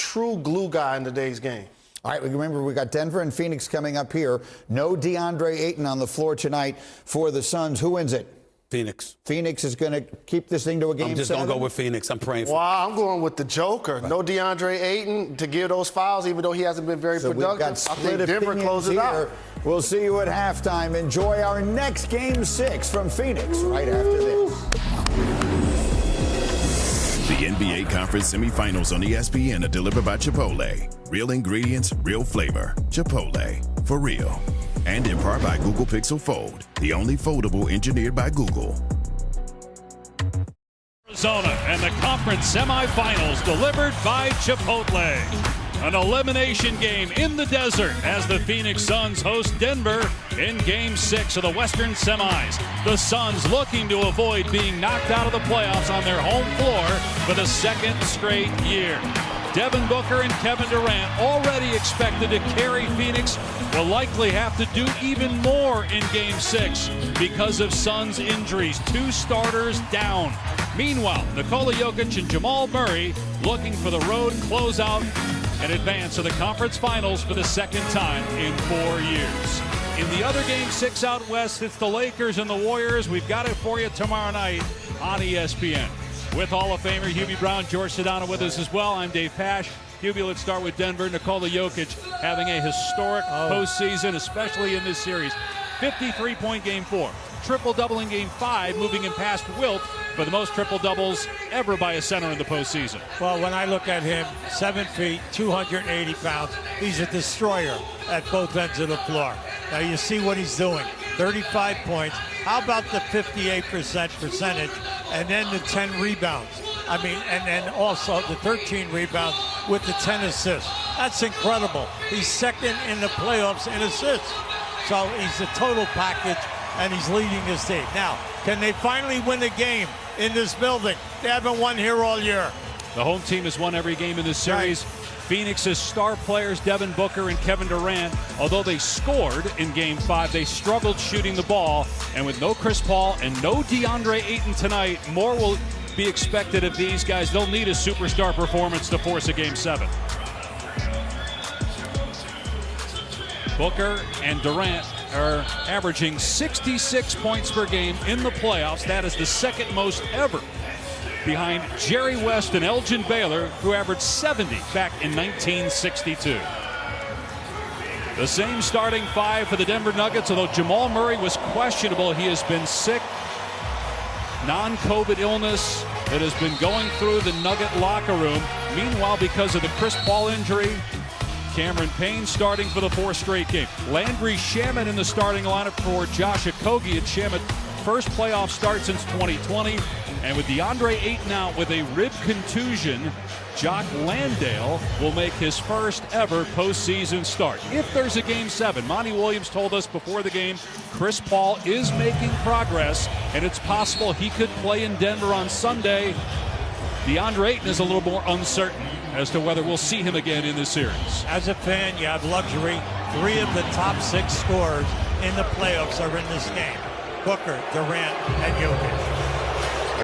true glue guy in today's game. All right, remember, we got Denver and Phoenix coming up here. No DeAndre Ayton on the floor tonight for the Suns. Who wins it? Phoenix. Phoenix is going to keep this thing to a game 7? I'm just going to go with Phoenix. I'm praying for Wow, I'm going with the Joker. Right. No DeAndre Ayton to give those fouls, even though he hasn't been very productive. We've got split I think Denver closes it out. We'll see you at halftime. Enjoy our next Game 6 from Phoenix right after this. The NBA Conference semifinals on ESPN are delivered by Chipotle. Real ingredients, real flavor. Chipotle, for real. And in part by Google Pixel Fold, the only foldable engineered by Google. Arizona and the conference semifinals delivered by Chipotle. An elimination game in the desert as the Phoenix Suns host Denver in Game 6 of the Western Semis. The Suns looking to avoid being knocked out of the playoffs on their home floor for the second straight year. Devin Booker and Kevin Durant, already expected to carry Phoenix, will likely have to do even more in Game 6 because of Suns injuries. 2 starters down. Meanwhile, Nikola Jokic and Jamal Murray looking for the road closeout and advance to the conference finals for the second time in 4 years. In the other Game 6 out west, it's the Lakers and the Warriors. We've got it for you tomorrow night on ESPN. With Hall of Famer Hubie Brown, George Sedano with us as well. I'm Dave Pasch. Hubie, let's start with Denver. Nikola Jokic having a historic postseason, especially in this series. 53-point Game 4. Triple-double in Game 5, moving him past Wilt for the most triple-doubles ever by a center in the postseason. Well, when I look at him, 7 feet, 280 pounds, he's a destroyer at both ends of the floor. Now you see what he's doing. 35 points. How about the 58% percentage and then the 10 rebounds? I mean, and then also the 13 rebounds with the 10 assists. That's incredible. He's second in the playoffs in assists. So he's a total package, and he's leading his team. Now, can they finally win a game in this building? They haven't won here all year. The home team has won every game in this series. Right. Phoenix's star players, Devin Booker and Kevin Durant, although they scored in Game 5, they struggled shooting the ball. And with no Chris Paul and no DeAndre Ayton tonight, more will be expected of these guys. They'll need a superstar performance to force a Game 7. Booker and Durant are averaging 66 points per game in the playoffs. That is the second most ever, behind Jerry West and Elgin Baylor, who averaged 70 back in 1962. The same starting 5 for the Denver Nuggets, although Jamal Murray was questionable. He has been sick, non-COVID illness that has been going through the Nugget locker room. Meanwhile, because of the Chris Paul injury, Cameron Payne starting for the 4th straight game. Landry Shamet in the starting lineup for Josh Okogie. And Shamet, first playoff start since 2020. And with DeAndre Ayton out with a rib contusion, Jock Landale will make his first ever postseason start. If there's a Game 7, Monty Williams told us before the game, Chris Paul is making progress, and it's possible he could play in Denver on Sunday. DeAndre Ayton is a little more uncertain as to whether we'll see him again in this series. As a fan, you have luxury. 3 of the top 6 scorers in the playoffs are in this game. Booker, Durant, and Jokic.